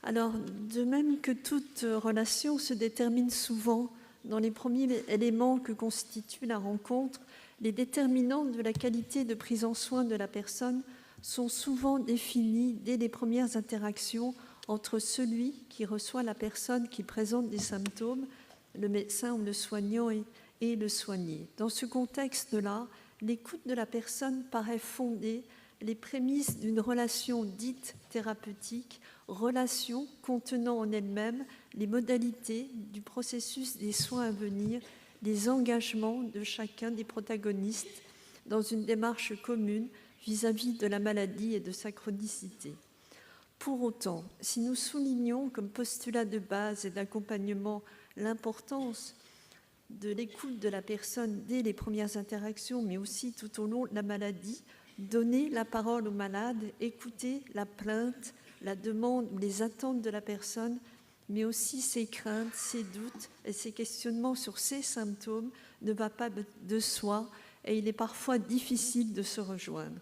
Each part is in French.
Alors, de même que toute relation se détermine souvent dans les premiers éléments que constitue la rencontre, les déterminants de la qualité de prise en soin de la personne sont souvent définis dès les premières interactions entre celui qui reçoit la personne qui présente des symptômes, le médecin ou le soignant et le soigné. Dans ce contexte-là, l'écoute de la personne paraît fonder les prémices d'une relation dite thérapeutique, relation contenant en elle-même les modalités du processus des soins à venir, les engagements de chacun des protagonistes dans une démarche commune vis-à-vis de la maladie et de sa chronicité. Pour autant, si nous soulignons comme postulat de base et d'accompagnement l'importance de l'écoute de la personne dès les premières interactions, mais aussi tout au long de la maladie, donner la parole au malade, écouter la plainte, la demande ou les attentes de la personne, mais aussi ses craintes, ses doutes et ses questionnements sur ses symptômes ne va pas de soi et il est parfois difficile de se rejoindre.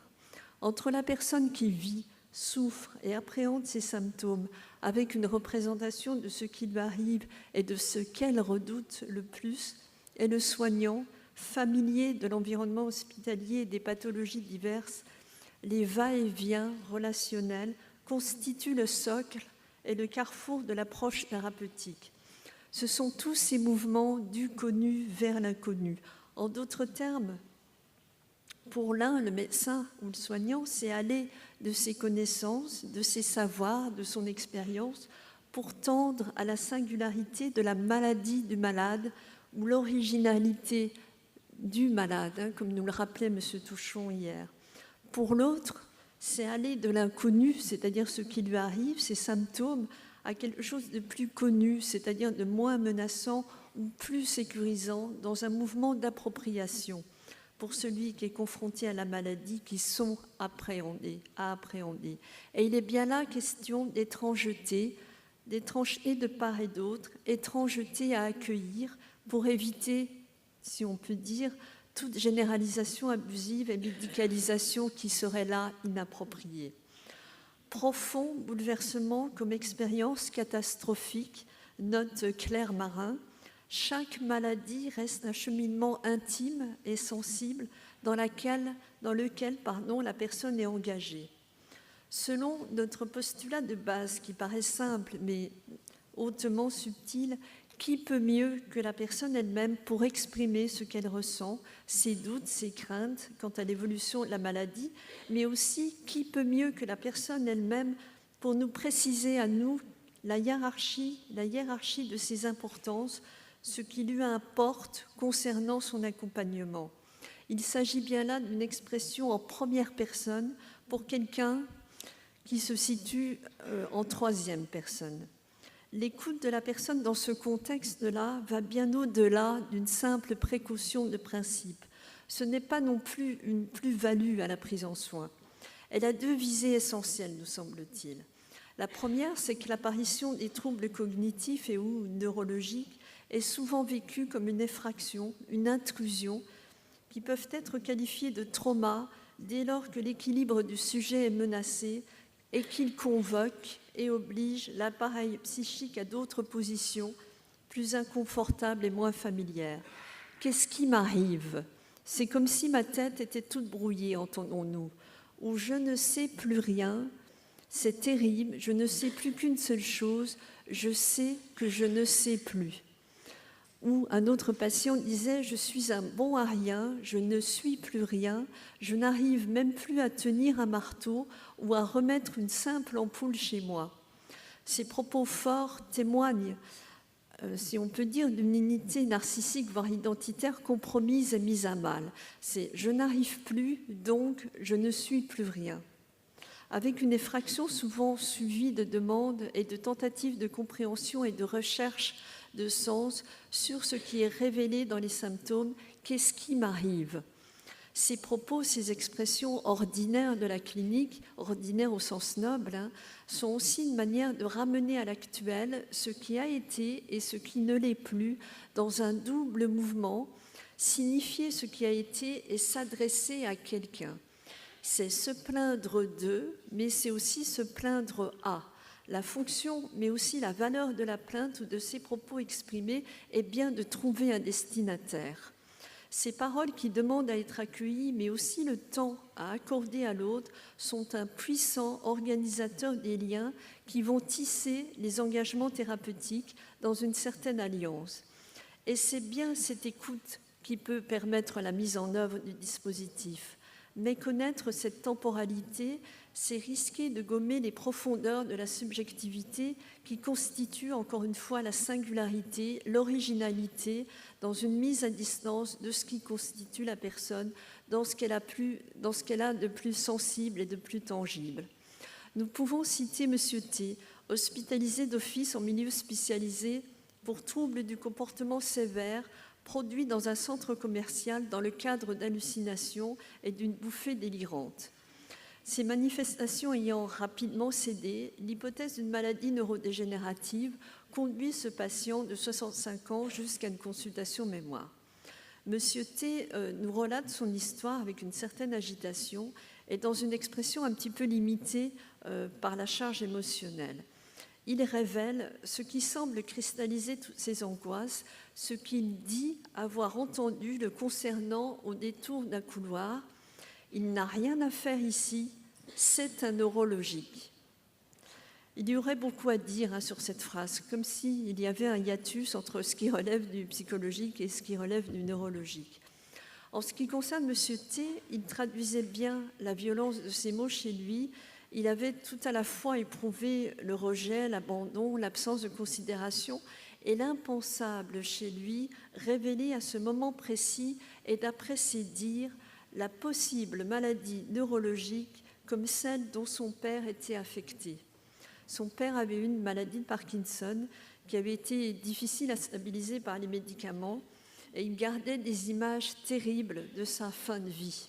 Entre la personne qui vit, souffre et appréhende ses symptômes avec une représentation de ce qui lui arrive et de ce qu'elle redoute le plus, et le soignant, familier de l'environnement hospitalier et des pathologies diverses, les va-et-vient relationnels constituent le socle et le carrefour de l'approche thérapeutique. Ce sont tous ces mouvements du connu vers l'inconnu. En d'autres termes, pour l'un, le médecin ou le soignant, c'est aller de ses connaissances, de ses savoirs, de son expérience, pour tendre à la singularité de la maladie du malade ou l'originalité du malade, comme nous le rappelait M. Touchon hier. Pour l'autre, c'est aller de l'inconnu, c'est-à-dire ce qui lui arrive, ses symptômes, à quelque chose de plus connu, c'est-à-dire de moins menaçant ou plus sécurisant, dans un mouvement d'appropriation pour celui qui est confronté à la maladie, qui sont à appréhender. Et il est bien là question d'étrangeté de part et d'autre, étrangeté à accueillir pour éviter, si on peut dire, toute généralisation abusive et médicalisation qui serait là inappropriée. Profond bouleversement comme expérience catastrophique, note Claire Marin, chaque maladie reste un cheminement intime et sensible dans lequel la personne est engagée. Selon notre postulat de base, qui paraît simple mais hautement subtil, qui peut mieux que la personne elle-même pour exprimer ce qu'elle ressent, ses doutes, ses craintes quant à l'évolution de la maladie, mais aussi qui peut mieux que la personne elle-même pour nous préciser à nous la hiérarchie de ses importances, ce qui lui importe concernant son accompagnement. Il s'agit bien là d'une expression en première personne pour quelqu'un qui se situe en troisième personne. L'écoute de la personne dans ce contexte-là va bien au-delà d'une simple précaution de principe. Ce n'est pas non plus une plus-value à la prise en soin. Elle a deux visées essentielles, nous semble-t-il. La première, c'est que l'apparition des troubles cognitifs et ou neurologiques est souvent vécue comme une effraction, une intrusion, qui peuvent être qualifiées de trauma dès lors que l'équilibre du sujet est menacé et qu'il convoque et oblige l'appareil psychique à d'autres positions plus inconfortables et moins familières. Qu'est-ce qui m'arrive ? C'est comme si ma tête était toute brouillée, entendons-nous, ou je ne sais plus rien, c'est terrible, je ne sais plus qu'une seule chose, je sais que je ne sais plus. Ou un autre patient disait « Je suis un bon à rien, je ne suis plus rien, je n'arrive même plus à tenir un marteau ou à remettre une simple ampoule chez moi. » Ces propos forts témoignent, si on peut dire, d'une unité narcissique, voire identitaire, compromise et mise à mal. C'est « je n'arrive plus, donc je ne suis plus rien ». Avec une effraction souvent suivie de demandes et de tentatives de compréhension et de recherche de sens sur ce qui est révélé dans les symptômes. Qu'est-ce qui m'arrive ? Ces propos, ces expressions ordinaires de la clinique, ordinaires au sens noble, sont aussi une manière de ramener à l'actuel ce qui a été et ce qui ne l'est plus dans un double mouvement, signifier ce qui a été et s'adresser à quelqu'un. C'est se plaindre de, mais c'est aussi se plaindre à. La fonction, mais aussi la valeur de la plainte ou de ses propos exprimés est bien de trouver un destinataire. Ces paroles qui demandent à être accueillies, mais aussi le temps à accorder à l'autre, sont un puissant organisateur des liens qui vont tisser les engagements thérapeutiques dans une certaine alliance. Et c'est bien cette écoute qui peut permettre la mise en œuvre du dispositif. Méconnaître cette temporalité, c'est risquer de gommer les profondeurs de la subjectivité qui constituent encore une fois la singularité, l'originalité dans une mise à distance de ce qui constitue la personne, dans ce qu'elle a de plus sensible et de plus tangible. Nous pouvons citer M. T, hospitalisé d'office en milieu spécialisé pour troubles du comportement sévère, produit dans un centre commercial dans le cadre d'hallucinations et d'une bouffée délirante. Ces manifestations ayant rapidement cédé, l'hypothèse d'une maladie neurodégénérative conduit ce patient de 65 ans jusqu'à une consultation mémoire. Monsieur T nous relate son histoire avec une certaine agitation et dans une expression un petit peu limitée par la charge émotionnelle. Il révèle ce qui semble cristalliser toutes ses angoisses, ce qu'il dit avoir entendu le concernant au détour d'un couloir. Il n'a rien à faire ici, c'est un neurologique. Il y aurait beaucoup à dire sur cette phrase, comme s'il y avait un hiatus entre ce qui relève du psychologique et ce qui relève du neurologique. En ce qui concerne M. T, il traduisait bien la violence de ces mots chez lui. Il avait tout à la fois éprouvé le rejet, l'abandon, l'absence de considération et l'impensable chez lui, révélé à ce moment précis et d'après ses dires, la possible maladie neurologique comme celle dont son père était affecté. Son père avait eu une maladie de Parkinson qui avait été difficile à stabiliser par les médicaments et il gardait des images terribles de sa fin de vie.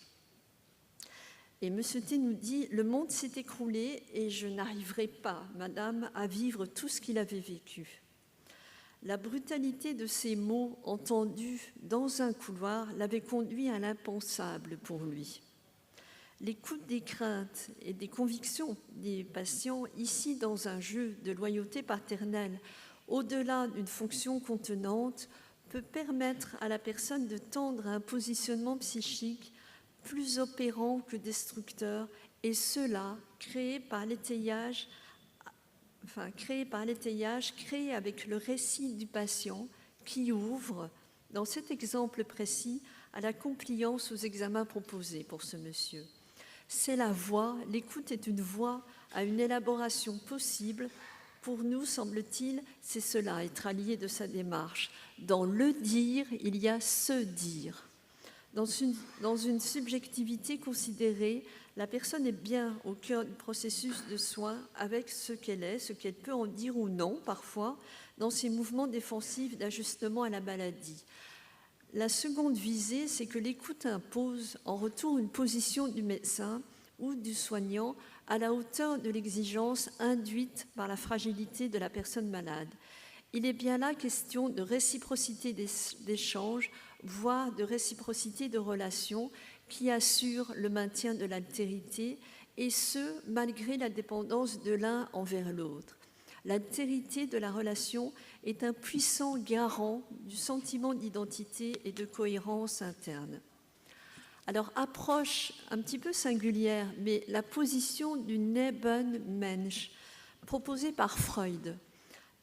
Et M. T nous dit « Le monde s'est écroulé et je n'arriverai pas, madame, à vivre tout ce qu'il avait vécu. » La brutalité de ces mots entendus dans un couloir l'avait conduit à l'impensable pour lui. L'écoute des craintes et des convictions des patients, ici dans un jeu de loyauté paternelle, au-delà d'une fonction contenante, peut permettre à la personne de tendre à un positionnement psychique plus opérant que destructeur, et cela créé par l'étayage, créé avec le récit du patient qui ouvre, dans cet exemple précis, à la compliance aux examens proposés pour ce monsieur. C'est la voie, l'écoute est une voie à une élaboration possible. Pour nous, semble-t-il, c'est cela, être allié de sa démarche. Dans le dire, il y a ce dire. Dans une subjectivité considérée, la personne est bien au cœur du processus de soin avec ce qu'elle est, ce qu'elle peut en dire ou non, parfois, dans ses mouvements défensifs d'ajustement à la maladie. La seconde visée, c'est que l'écoute impose en retour une position du médecin ou du soignant à la hauteur de l'exigence induite par la fragilité de la personne malade. Il est bien là question de réciprocité d'échange, voire de réciprocité de relations qui assure le maintien de l'altérité, et ce, malgré la dépendance de l'un envers l'autre. L'altérité de la relation est un puissant garant du sentiment d'identité et de cohérence interne. Alors, approche un petit peu singulière, mais la position du Nebenmensch, proposée par Freud,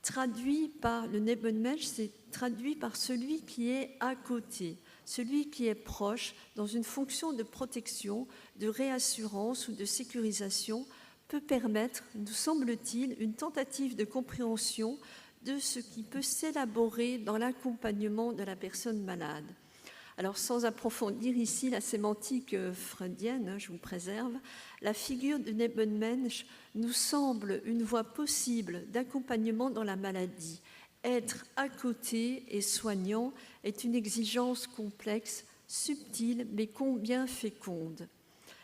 traduit par le Nebenmensch, c'est traduit par celui qui est à côté, celui qui est proche, dans une fonction de protection, de réassurance ou de sécurisation, peut permettre, nous semble-t-il, une tentative de compréhension de ce qui peut s'élaborer dans l'accompagnement de la personne malade. Alors, sans approfondir ici la sémantique freudienne, je vous préserve, la figure de Nebenmensch nous semble une voie possible d'accompagnement dans la maladie. Être à côté et soignant est une exigence complexe, subtile, mais combien féconde.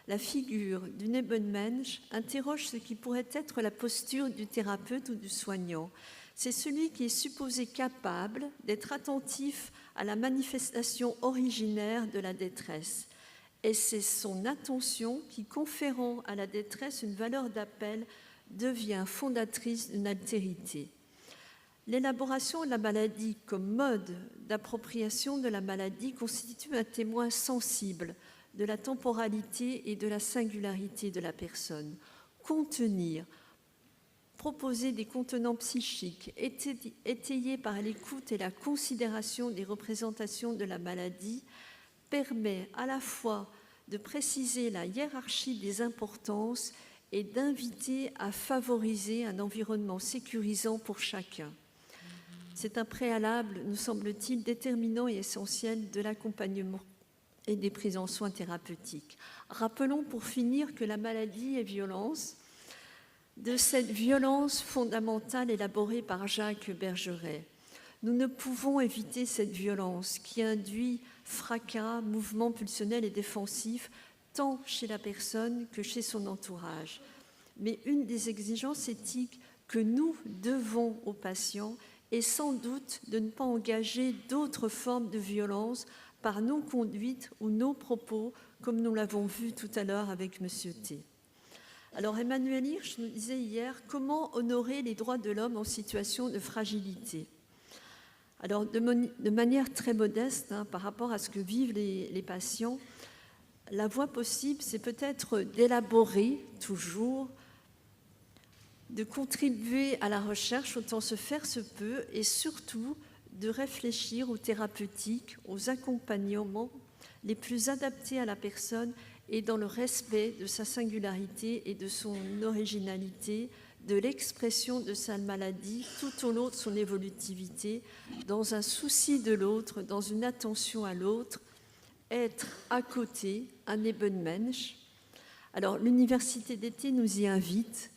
La figure du Nebenmensch interroge ce qui pourrait être la posture du thérapeute ou du soignant. C'est celui qui est supposé capable d'être attentif à la manifestation originaire de la détresse. Et c'est son attention qui, conférant à la détresse une valeur d'appel, devient fondatrice d'une altérité. L'élaboration de la maladie comme mode d'appropriation de la maladie constitue un témoin sensible de la temporalité et de la singularité de la personne. Contenir, proposer des contenants psychiques étayés par l'écoute et la considération des représentations de la maladie permet à la fois de préciser la hiérarchie des importances et d'inviter à favoriser un environnement sécurisant pour chacun. C'est un préalable, nous semble-t-il, déterminant et essentiel de l'accompagnement et des prises en soins thérapeutiques. Rappelons pour finir que la maladie est violence, de cette violence fondamentale élaborée par Jacques Bergeret. Nous ne pouvons éviter cette violence qui induit fracas, mouvements pulsionnels et défensifs, tant chez la personne que chez son entourage. Mais une des exigences éthiques que nous devons aux patients est sans doute de ne pas engager d'autres formes de violence par nos conduites ou nos propos, comme nous l'avons vu tout à l'heure avec M. T. Alors Emmanuel Hirsch nous disait hier comment honorer les droits de l'homme en situation de fragilité. Alors de manière très modeste, par rapport à ce que vivent les patients, la voie possible, c'est peut-être d'élaborer toujours, de contribuer à la recherche autant se faire se peut et surtout de réfléchir aux thérapeutiques, aux accompagnements les plus adaptés à la personne et dans le respect de sa singularité et de son originalité, de l'expression de sa maladie tout au long de son évolutivité, dans un souci de l'autre, dans une attention à l'autre, être à côté, un Ebenmensch. Alors l'université d'été nous y invite,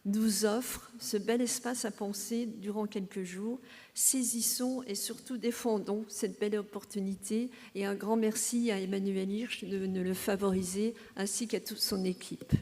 nous offre ce bel espace à penser durant quelques jours. Saisissons et surtout défendons cette belle opportunité et un grand merci à Emmanuel Hirsch de le favoriser ainsi qu'à toute son équipe.